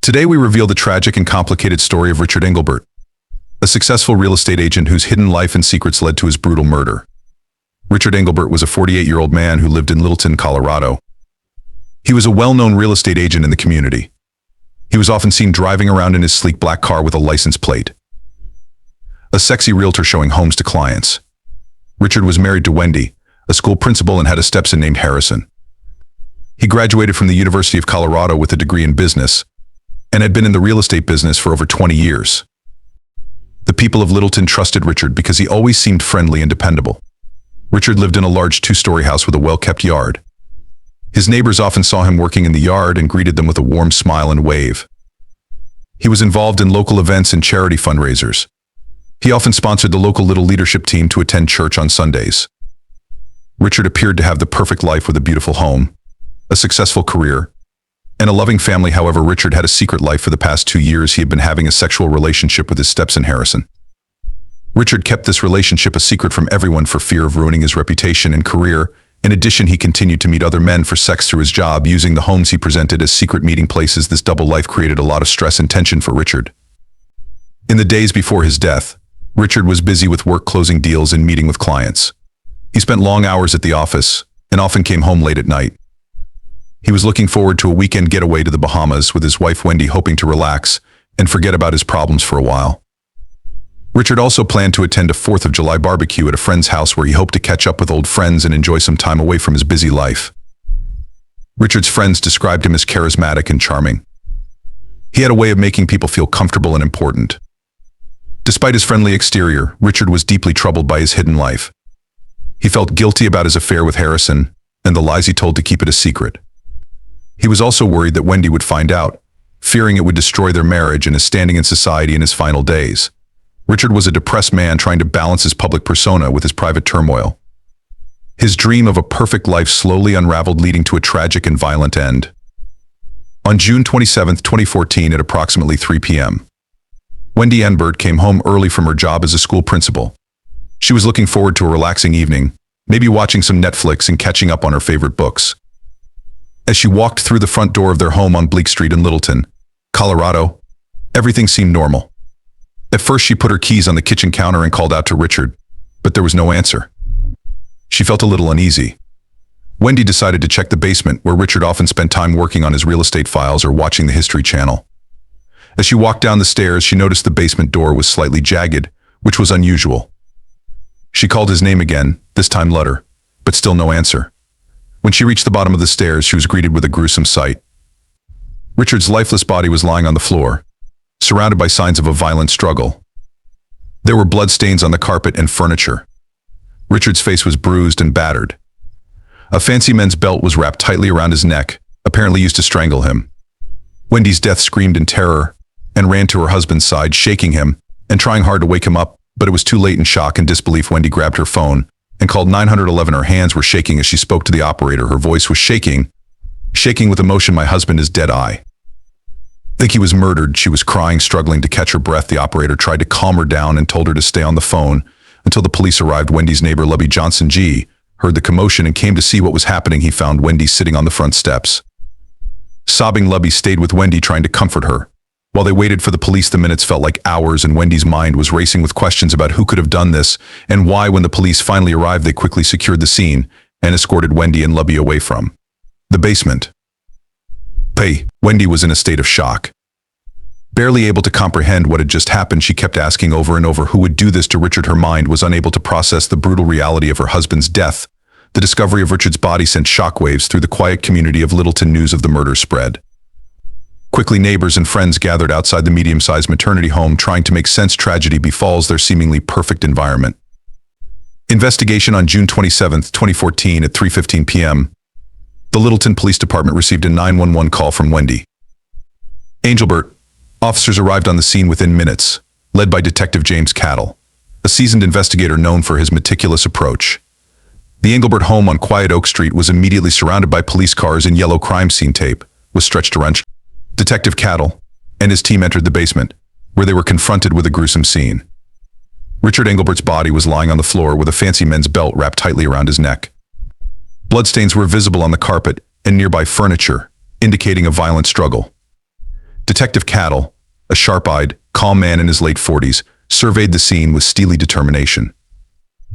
Today we reveal the tragic and complicated story of Richard Engelbert, a successful real estate agent whose hidden life and secrets led to his brutal murder. Richard Engelbert was a 48-year-old man who lived in Littleton, Colorado. He was a well-known real estate agent in the community. He was often seen driving around in his sleek black car with a license plate, a sexy realtor showing homes to clients. Richard was married to Wendy, a school principal, and had a stepson named Harrison. He graduated from the University of Colorado with a degree in business and had been in the real estate business for over 20 years. The people of Littleton trusted Richard because he always seemed friendly and dependable. Richard lived in a large two-story house with a well-kept yard. His neighbors often saw him working in the yard and greeted them with a warm smile and wave. He was involved in local events and charity fundraisers. He often sponsored the local Little Leadership team to attend church on Sundays. Richard appeared to have the perfect life with a beautiful home, a successful career, and a loving family. However, Richard had a secret life. For the past 2 years, he had been having a sexual relationship with his stepson Harrison. Richard kept this relationship a secret from everyone for fear of ruining his reputation and career. In addition, he continued to meet other men for sex through his job, using the homes he presented as secret meeting places. This double life created a lot of stress and tension for Richard. In the days before his death, Richard was busy with work, closing deals and meeting with clients. He spent long hours at the office and often came home late at night. He was looking forward to a weekend getaway to the Bahamas with his wife Wendy, hoping to relax and forget about his problems for a while. Richard also planned to attend a 4th of July barbecue at a friend's house where he hoped to catch up with old friends and enjoy some time away from his busy life. Richard's friends described him as charismatic and charming. He had a way of making people feel comfortable and important. Despite his friendly exterior, Richard was deeply troubled by his hidden life. He felt guilty about his affair with Harrison and the lies he told to keep it a secret. He was also worried that Wendy would find out, fearing it would destroy their marriage and his standing in society in his final days. Richard was a depressed man trying to balance his public persona with his private turmoil. His dream of a perfect life slowly unraveled, leading to a tragic and violent end. On June 27, 2014, at approximately 3 p.m., Wendy Engelbert came home early from her job as a school principal. She was looking forward to a relaxing evening, maybe watching some Netflix and catching up on her favorite books. As she walked through the front door of their home on Bleak Street in Littleton, Colorado, everything seemed normal. At first, she put her keys on the kitchen counter and called out to Richard, but there was no answer. She felt a little uneasy. Wendy decided to check the basement, where Richard often spent time working on his real estate files or watching the History Channel. As she walked down the stairs, she noticed the basement door was slightly jagged, which was unusual. She called his name again, this time louder, but still no answer. When she reached the bottom of the stairs, she was greeted with a gruesome sight. Richard's lifeless body was lying on the floor, surrounded by signs of a violent struggle. There were bloodstains on the carpet and furniture. Richard's face was bruised and battered. A fancy men's belt was wrapped tightly around his neck, apparently used to strangle him. Wendy's death screamed in terror and ran to her husband's side, shaking him and trying hard to wake him up, but it was too late. In shock and disbelief, Wendy grabbed her phone and called 911. Her hands were shaking as she spoke to the operator. Her voice was shaking with emotion. "My husband is dead. I think he was murdered." She was crying, struggling to catch her breath. The operator tried to calm her down and told her to stay on the phone until the police arrived. Wendy's neighbor, Lubby Johnson G., heard the commotion and came to see what was happening. He found Wendy sitting on the front steps. Sobbing, Lubby stayed with Wendy, trying to comfort her. While they waited for the police, the minutes felt like hours, and Wendy's mind was racing with questions about who could have done this and why. When the police finally arrived, they quickly secured the scene and escorted Wendy and Lubby away from the basement. Wendy was in a state of shock. Barely able to comprehend what had just happened, she kept asking over and over who would do this to Richard. Her mind was unable to process the brutal reality of her husband's death. The discovery of Richard's body sent shockwaves through the quiet community of Littleton. News of the murder spread. Quickly, neighbors and friends gathered outside the medium-sized maternity home, trying to make sense. Tragedy befalls their seemingly perfect environment. Investigation. On June 27, 2014, at 3:15 p.m., the Littleton Police Department received a 911 call from Wendy Engelbert. Officers arrived on the scene within minutes, led by Detective James Cattle, a seasoned investigator known for his meticulous approach. The Engelbert home on Quiet Oak Street was immediately surrounded by police cars, and yellow crime scene tape was stretched around. Detective Cattle and his team entered the basement, where they were confronted with a gruesome scene. Richard Engelbert's body was lying on the floor with a fancy men's belt wrapped tightly around his neck. Bloodstains were visible on the carpet and nearby furniture, indicating a violent struggle. Detective Cattle, a sharp-eyed, calm man in his late 40s, surveyed the scene with steely determination.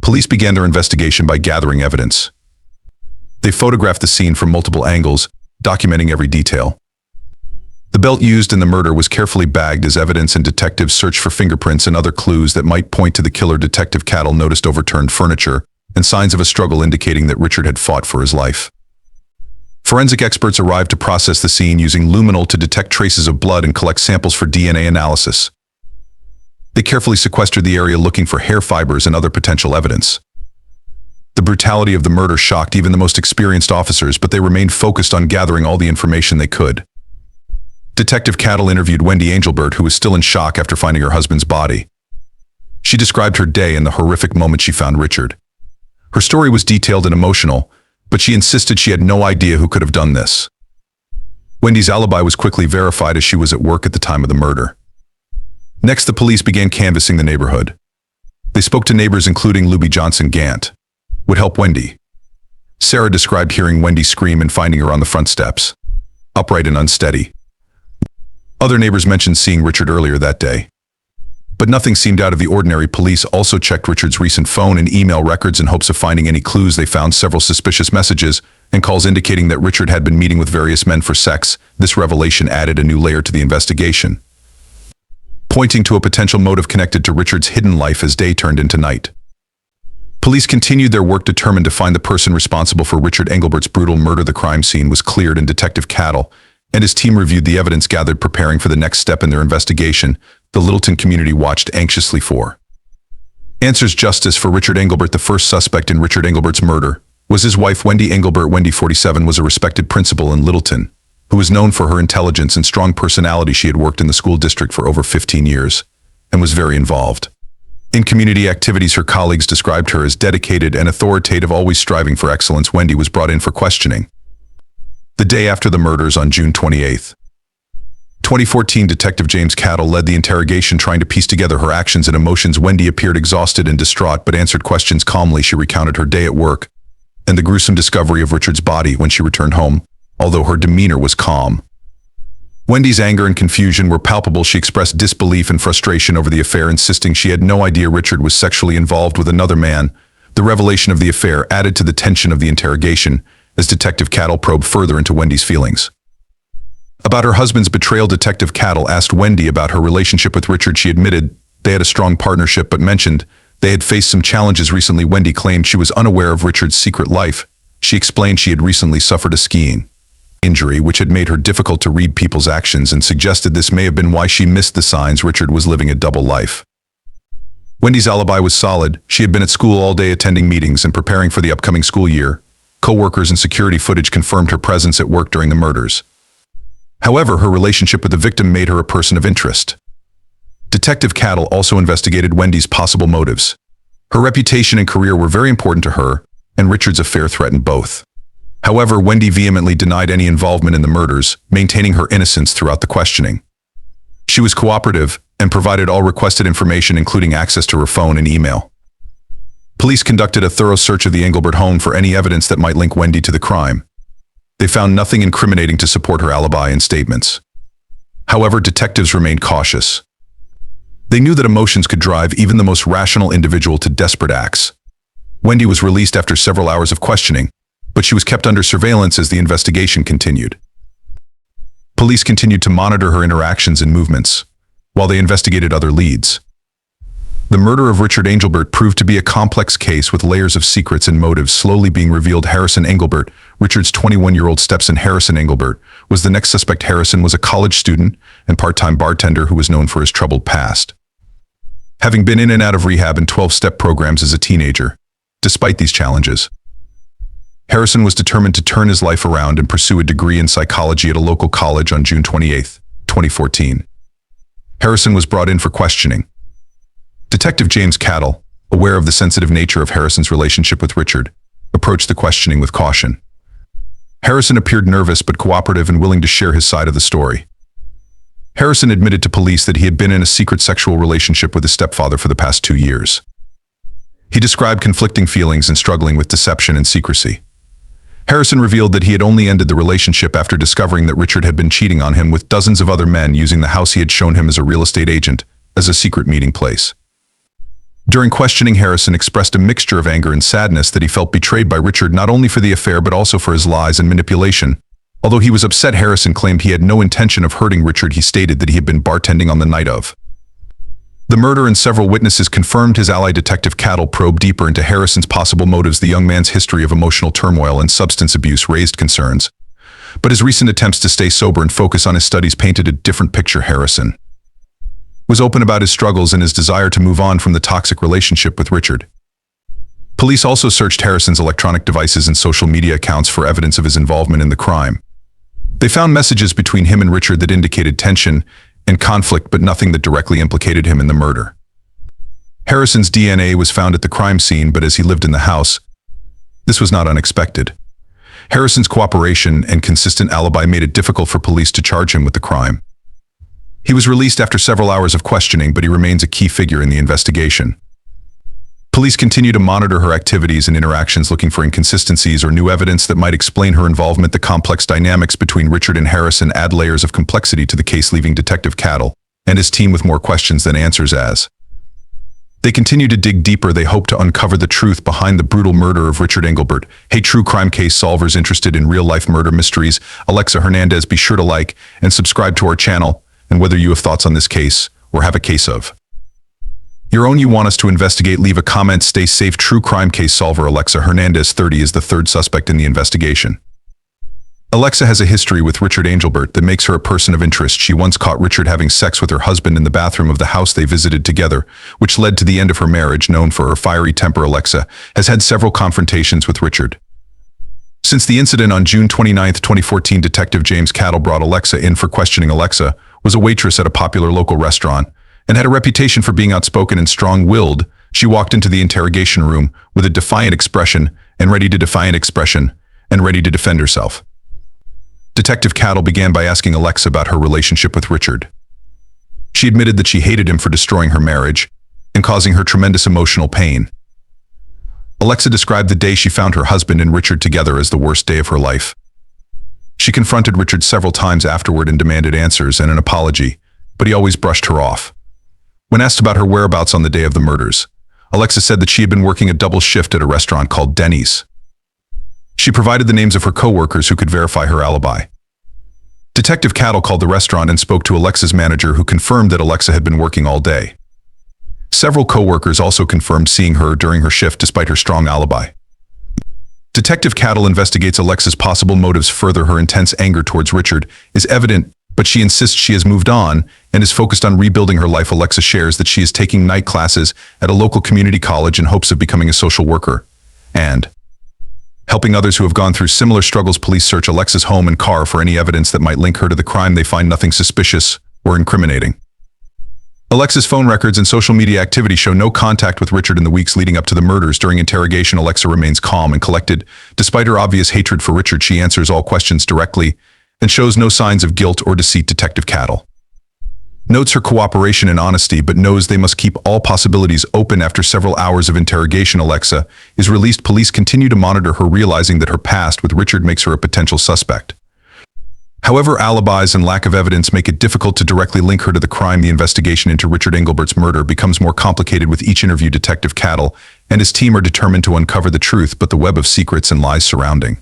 Police began their investigation by gathering evidence. They photographed the scene from multiple angles, documenting every detail. The belt used in the murder was carefully bagged as evidence, and detectives searched for fingerprints and other clues that might point to the killer. Detective Cattle noticed overturned furniture and signs of a struggle indicating that Richard had fought for his life. Forensic experts arrived to process the scene using luminol to detect traces of blood and collect samples for DNA analysis. They carefully sequestered the area looking for hair fibers and other potential evidence. The brutality of the murder shocked even the most experienced officers, but they remained focused on gathering all the information they could. Detective Cattle interviewed Wendy Engelbert, who was still in shock after finding her husband's body. She described her day and the horrific moment she found Richard. Her story was detailed and emotional, but she insisted she had no idea who could have done this. Wendy's alibi was quickly verified as she was at work at the time of the murder. Next, the police began canvassing the neighborhood. They spoke to neighbors including Luby Johnson Gant. Would help Wendy. Sarah described hearing Wendy scream and finding her on the front steps, upright and unsteady. Other neighbors mentioned seeing Richard earlier that day. But nothing seemed out of the ordinary. Police also checked Richard's recent phone and email records in hopes of finding any clues. They found several suspicious messages and calls indicating that Richard had been meeting with various men for sex. This revelation added a new layer to the investigation, pointing to a potential motive connected to Richard's hidden life as day turned into night. Police continued their work, determined to find the person responsible for Richard Engelbert's brutal murder. The crime scene was cleared, and Detective Cattle and his team reviewed the evidence gathered, preparing for the next step in their investigation. The Littleton community watched anxiously for answers. Justice for Richard Engelbert. The first suspect in Richard Engelbert's murder was his wife, Wendy Engelbert. Wendy, 47, was a respected principal in Littleton, who was known for her intelligence and strong personality. She had worked in the school district for over 15 years and was very involved in community activities. Her colleagues described her as dedicated and authoritative, always striving for excellence. Wendy was brought in for questioning the day after the murders on June 28, 2014. Detective James Cattle led the interrogation, trying to piece together her actions and emotions. Wendy appeared exhausted and distraught, but answered questions calmly. She recounted her day at work and the gruesome discovery of Richard's body when she returned home, although her demeanor was calm. Wendy's anger and confusion were palpable. She expressed disbelief and frustration over the affair, insisting she had no idea Richard was sexually involved with another man. The revelation of the affair added to the tension of the interrogation as Detective Cattle probed further into Wendy's feelings about her husband's betrayal. Detective Cattle asked Wendy about her relationship with Richard. She admitted they had a strong partnership, but mentioned they had faced some challenges recently. Wendy claimed she was unaware of Richard's secret life. She explained she had recently suffered a skiing injury, which had made her difficult to read people's actions, and suggested this may have been why she missed the signs. Richard was living a double life. Wendy's alibi was solid. She had been at school all day, attending meetings and preparing for the upcoming school year. Co-workers and security footage confirmed her presence at work during the murders. However, her relationship with the victim made her a person of interest. Detective Cattle also investigated Wendy's possible motives. Her reputation and career were very important to her, and Richard's affair threatened both. However, Wendy vehemently denied any involvement in the murders, maintaining her innocence throughout the questioning. She was cooperative and provided all requested information, including access to her phone and email. Police conducted a thorough search of the Engelbert home for any evidence that might link Wendy to the crime. They found nothing incriminating to support her alibi and statements. However, detectives remained cautious. They knew that emotions could drive even the most rational individual to desperate acts. Wendy was released after several hours of questioning, but she was kept under surveillance as the investigation continued. Police continued to monitor her interactions and movements, while they investigated other leads. The murder of Richard Engelbert proved to be a complex case with layers of secrets and motives slowly being revealed. Harrison Engelbert, Richard's 21-year-old stepson. Harrison Engelbert was the next suspect. Harrison was a college student and part-time bartender who was known for his troubled past, having been in and out of rehab and 12-step programs as a teenager. Despite these challenges, Harrison was determined to turn his life around and pursue a degree in psychology at a local college. On June 28, 2014, Harrison was brought in for questioning. Detective James Cattle, aware of the sensitive nature of Harrison's relationship with Richard, approached the questioning with caution. Harrison appeared nervous but cooperative and willing to share his side of the story. Harrison admitted to police that he had been in a secret sexual relationship with his stepfather for the past 2 years. He described conflicting feelings and struggling with deception and secrecy. Harrison revealed that he had only ended the relationship after discovering that Richard had been cheating on him with dozens of other men, using the house he had shown him as a real estate agent as a secret meeting place. During questioning, Harrison expressed a mixture of anger and sadness that he felt betrayed by Richard not only for the affair but also for his lies and manipulation. Although he was upset, Harrison claimed he had no intention of hurting Richard. He stated that he had been bartending on the night of the murder, and several witnesses confirmed. His ally Detective Cattle probed deeper into Harrison's possible motives. The young man's history of emotional turmoil and substance abuse raised concerns, but his recent attempts to stay sober and focus on his studies painted a different picture. Harrison was open about his struggles and his desire to move on from the toxic relationship with Richard. Police also searched Harrison's electronic devices and social media accounts for evidence of his involvement in the crime. They found messages between him and Richard that indicated tension and conflict, but nothing that directly implicated him in the murder. Harrison's DNA was found at the crime scene, but as he lived in the house, this was not unexpected. Harrison's cooperation and consistent alibi made it difficult for police to charge him with the crime. He was released after several hours of questioning, but he remains a key figure in the investigation. Police continue to monitor her activities and interactions, looking for inconsistencies or new evidence that might explain her involvement. The complex dynamics between Richard and Harrison add layers of complexity to the case, leaving Detective Cattle and his team with more questions than answers. As they continue to dig deeper, they hope to uncover the truth behind the brutal murder of Richard Engelbert. Hey, true crime case solvers interested in real-life murder mysteries, Alexa Hernandez, be sure to like and subscribe to our channel. And whether you have thoughts on this case or have a case of your own you want us to investigate, leave a comment. Stay safe. True crime case solver Alexa Hernandez, 30, is the third suspect in the investigation. Alexa has a history with Richard Engelbert that makes her a person of interest. She once caught Richard having sex with her husband in the bathroom of the house they visited together, which led to the end of her marriage. Known for her fiery temper, Alexa has had several confrontations with Richard. Since the incident on June 29, 2014, Detective James Cattle brought Alexa in for questioning. Alexa was a waitress at a popular local restaurant and had a reputation for being outspoken and strong-willed. She walked into the interrogation room with a defiant expression and ready to defend herself. Detective Cattle began by asking Alexa about her relationship with Richard. She admitted that she hated him for destroying her marriage and causing her tremendous emotional pain. Alexa described the day she found her husband and Richard together as the worst day of her life. She confronted Richard several times afterward and demanded answers and an apology, but he always brushed her off. When asked about her whereabouts on the day of the murders, Alexa said that she had been working a double shift at a restaurant called Denny's. She provided the names of her co-workers who could verify her alibi. Detective Cattle called the restaurant and spoke to Alexa's manager, who confirmed that Alexa had been working all day. Several co-workers also confirmed seeing her during her shift despite her strong alibi. Detective Cattle investigates Alexa's possible motives further. Her intense anger towards Richard is evident, but she insists she has moved on and is focused on rebuilding her life. Alexa shares that she is taking night classes at a local community college in hopes of becoming a social worker and helping others who have gone through similar struggles. Police search Alexa's home and car for any evidence that might link her to the crime. They find nothing suspicious or incriminating. Alexa's phone records and social media activity show no contact with Richard in the weeks leading up to the murders. During interrogation, Alexa remains calm and collected. Despite her obvious hatred for Richard, she answers all questions directly and shows no signs of guilt or deceit. Detective Cattle notes her cooperation and honesty, but knows they must keep all possibilities open. After several hours of interrogation, Alexa is released. Police continue to monitor her, realizing that her past with Richard makes her a potential suspect. However, alibis and lack of evidence make it difficult to directly link her to the crime. The investigation into Richard Engelbert's murder becomes more complicated with each interview. Detective Cattle and his team are determined to uncover the truth, but the web of secrets and lies surrounding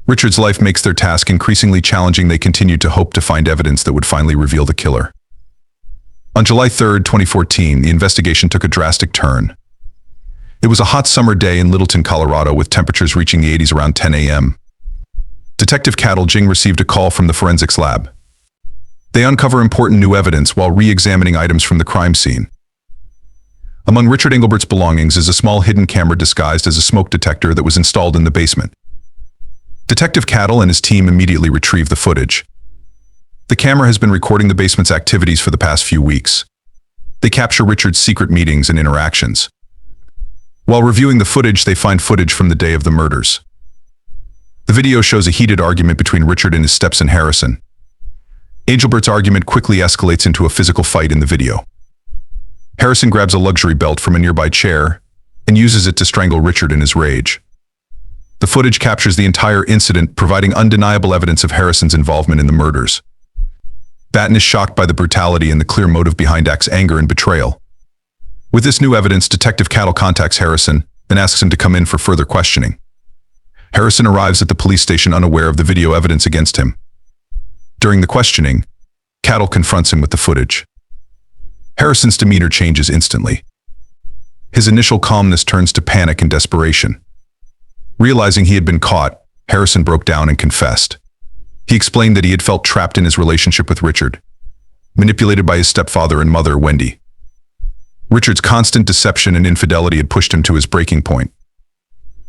Richard's life makes their task increasingly challenging. They continued to hope to find evidence that would finally reveal the killer. On July 3, 2014, the investigation took a drastic turn. It was a hot summer day in Littleton, Colorado, with temperatures reaching the 80s around 10 a.m. Detective Cattle Jing received a call from the forensics lab. They uncover important new evidence while re-examining items from the crime scene. Among Richard Engelbert's belongings is a small hidden camera disguised as a smoke detector that was installed in the basement. Detective Cattle and his team immediately retrieve the footage. The camera has been recording the basement's activities for the past few weeks. They capture Richard's secret meetings and interactions. While reviewing the footage, they find footage from the day of the murders. The video shows a heated argument between Richard and his stepson Harrison. Engelbert's argument quickly escalates into a physical fight in the video. Harrison grabs a luxury belt from a nearby chair and uses it to strangle Richard in his rage. The footage captures the entire incident, providing undeniable evidence of Harrison's involvement in the murders. Batten is shocked by the brutality and the clear motive behind X's anger and betrayal. With this new evidence, Detective Cattle contacts Harrison and asks him to come in for further questioning. Harrison arrives at the police station unaware of the video evidence against him. During the questioning, Cattle confronts him with the footage. Harrison's demeanor changes instantly. His initial calmness turns to panic and desperation. Realizing he had been caught, Harrison broke down and confessed. He explained that he had felt trapped in his relationship with Richard, manipulated by his stepfather and mother, Wendy. Richard's constant deception and infidelity had pushed him to his breaking point.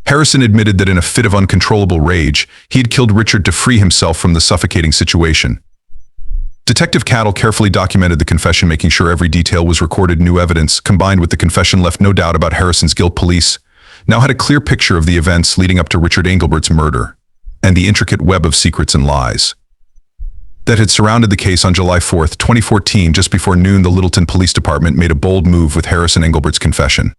Harrison admitted that in a fit of uncontrollable rage, he had killed Richard to free himself from the suffocating situation. Detective Cattle carefully documented the confession, making sure every detail was recorded. New evidence, combined with the confession, left no doubt about Harrison's guilt. Police now had a clear picture of the events leading up to Richard Engelbert's murder and the intricate web of secrets and lies that had surrounded the case. On July 4, 2014, just before noon, the Littleton Police Department made a bold move with Harrison Engelbert's confession.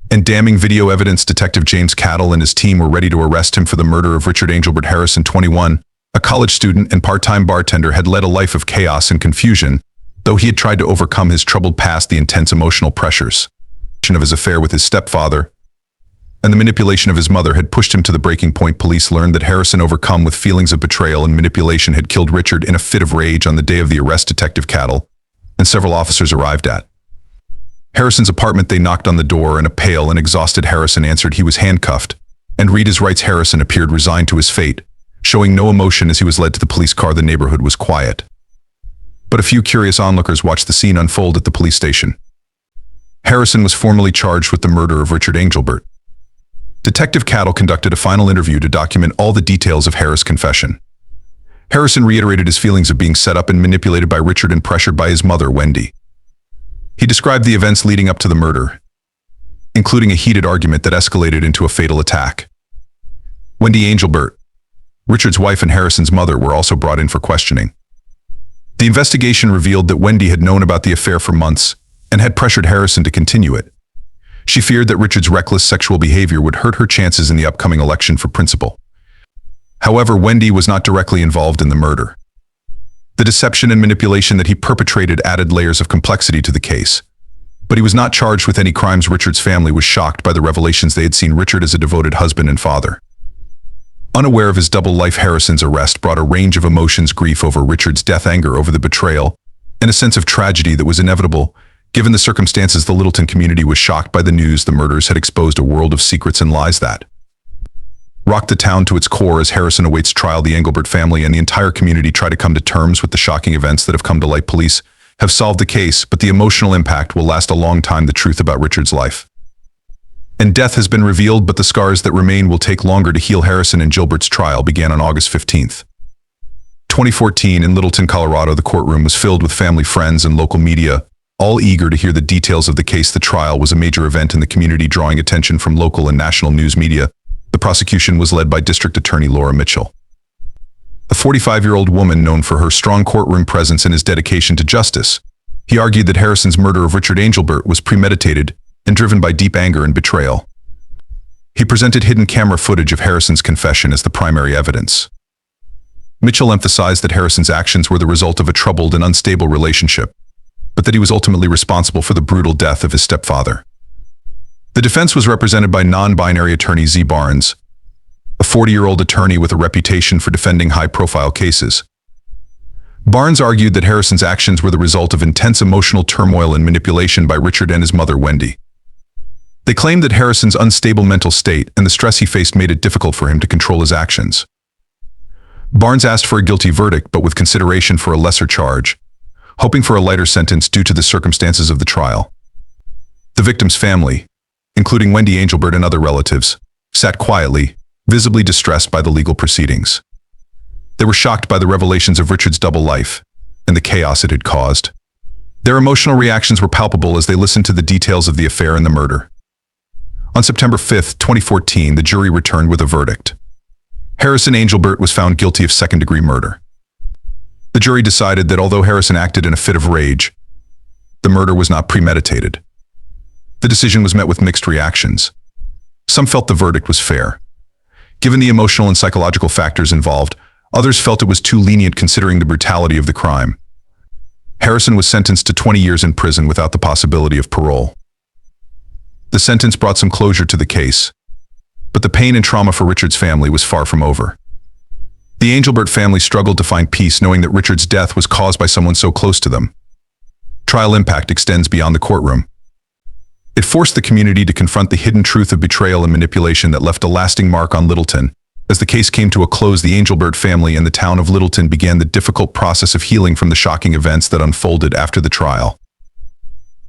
And damning video evidence, Detective James Cattle and his team were ready to arrest him for the murder of Richard Engelbert. Harrison, 21, a college student and part-time bartender, had led a life of chaos and confusion, though he had tried to overcome his troubled past. The intense emotional pressures of his affair with his stepfather and the manipulation of his mother had pushed him to the breaking point. Police learned that Harrison, overcome with feelings of betrayal and manipulation, had killed Richard in a fit of rage. On the day of the arrest, Detective Cattle and several officers arrived at Harrison's apartment. They knocked on the door, and a pale and exhausted Harrison answered. He was handcuffed, and read his rights. Harrison appeared resigned to his fate, showing no emotion as he was led to the police car. The neighborhood was quiet, but a few curious onlookers watched the scene unfold at the police station. Harrison was formally charged with the murder of Richard Engelbert. Detective Cattle conducted a final interview to document all the details of Harris' confession. Harrison reiterated his feelings of being set up and manipulated by Richard and pressured by his mother, Wendy. He described the events leading up to the murder, including a heated argument that escalated into a fatal attack. Wendy Engelbert, Richard's wife and Harrison's mother, were also brought in for questioning. The investigation revealed that Wendy had known about the affair for months and had pressured Harrison to continue it. She feared that Richard's reckless sexual behavior would hurt her chances in the upcoming election for principal. However, Wendy was not directly involved in the murder. The deception and manipulation that he perpetrated added layers of complexity to the case, but he was not charged with any crimes. Richard's family was shocked by the revelations. They had seen Richard as a devoted husband and father. Unaware of his double life, Harrison's arrest brought a range of emotions: grief over Richard's death, anger over the betrayal, and a sense of tragedy that was inevitable. Given the circumstances, the Littleton community was shocked by the news. The murders had exposed a world of secrets and lies that rocked the town to its core. As Harrison awaits trial, the Engelbert family and the entire community try to come to terms with the shocking events that have come to light. Police have solved the case, but the emotional impact will last a long time. The truth about Richard's life and death has been revealed, but the scars that remain will take longer to heal. Harrison and Gilbert's trial began on August 15, 2014 in Littleton, Colorado. The courtroom was filled with family, friends, and local media, all eager to hear the details of the case. The trial was a major event in the community, drawing attention from local and national news media. The prosecution was led by District Attorney Laura Mitchell, a 45-year-old woman known for her strong courtroom presence and his dedication to justice. He argued that Harrison's murder of Richard Engelbert was premeditated and driven by deep anger and betrayal. He presented hidden camera footage of Harrison's confession as the primary evidence. Mitchell emphasized that Harrison's actions were the result of a troubled and unstable relationship, but that he was ultimately responsible for the brutal death of his stepfather. The defense was represented by non-binary attorney Z. Barnes, a 40-year-old attorney with a reputation for defending high-profile cases. Barnes argued that Harrison's actions were the result of intense emotional turmoil and manipulation by Richard and his mother, Wendy. They claimed that Harrison's unstable mental state and the stress he faced made it difficult for him to control his actions. Barnes asked for a guilty verdict, but with consideration for a lesser charge, hoping for a lighter sentence due to the circumstances of the trial. The victim's family, including Wendy Engelbert and other relatives, sat quietly, visibly distressed by the legal proceedings. They were shocked by the revelations of Richard's double life and the chaos it had caused. Their emotional reactions were palpable as they listened to the details of the affair and the murder. On September 5, 2014, the jury returned with a verdict. Harrison Engelbert was found guilty of second-degree murder. The jury decided that although Harrison acted in a fit of rage, the murder was not premeditated. The decision was met with mixed reactions. Some felt the verdict was fair, Given the emotional and psychological factors involved, others felt it was too lenient considering the brutality of the crime. Harrison was sentenced to 20 years in prison without the possibility of parole. The sentence brought some closure to the case, but the pain and trauma for Richard's family was far from over. The Engelbert family struggled to find peace knowing that Richard's death was caused by someone so close to them. Trial impact extends beyond the courtroom. It forced the community to confront the hidden truth of betrayal and manipulation that left a lasting mark on Littleton. As the case came to a close, the Engelbert family and the town of Littleton began the difficult process of healing from the shocking events that unfolded after the trial.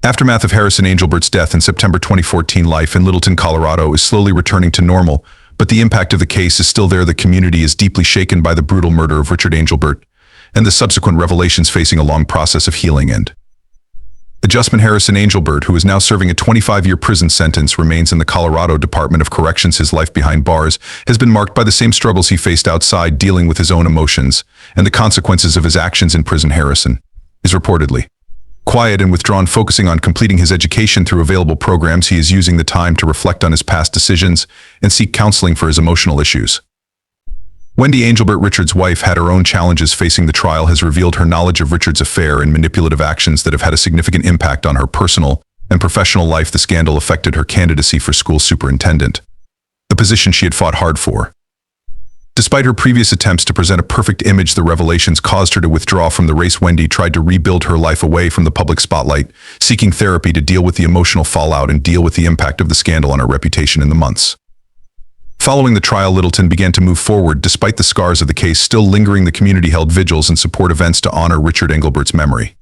Aftermath of Harrison Engelbert's death in September 2014, life in Littleton, Colorado is slowly returning to normal, but the impact of the case is still there. The community is deeply shaken by the brutal murder of Richard Engelbert and the subsequent revelations, facing a long process of healing and adjustment. Harrison Engelbert, who is now serving a 25-year prison sentence, remains in the Colorado Department of Corrections. His life behind bars has been marked by the same struggles he faced outside, dealing with his own emotions and the consequences of his actions in prison. Harrison is reportedly quiet and withdrawn, focusing on completing his education through available programs. He is using the time to reflect on his past decisions and seek counseling for his emotional issues. Wendy Engelbert, Richard's wife, had her own challenges facing the trial, has revealed her knowledge of Richard's affair and manipulative actions that have had a significant impact on her personal and professional life. The scandal affected her candidacy for school superintendent, the position she had fought hard for. Despite her previous attempts to present a perfect image, the revelations caused her to withdraw from the race. Wendy tried to rebuild her life away from the public spotlight, seeking therapy to deal with the emotional fallout and deal with the impact of the scandal on her reputation. In the months following the trial, Littleton began to move forward. Despite the scars of the case still lingering, the community held vigils and support events to honor Richard Engelbert's memory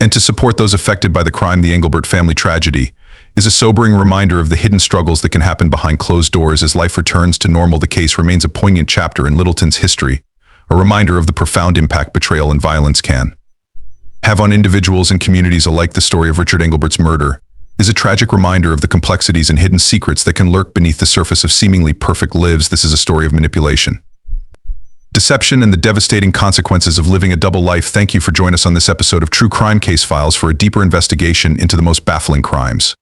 and to support those affected by the crime. The Engelbert family tragedy is a sobering reminder of the hidden struggles that can happen behind closed doors. As life returns to normal, the case remains a poignant chapter in Littleton's history, a reminder of the profound impact betrayal and violence can have on individuals and communities alike. The story of Richard Engelbert's murder is a tragic reminder of the complexities and hidden secrets that can lurk beneath the surface of seemingly perfect lives. This is a story of manipulation, deception, and the devastating consequences of living a double life. Thank you for joining us on this episode of True Crime Case Files for a deeper investigation into the most baffling crimes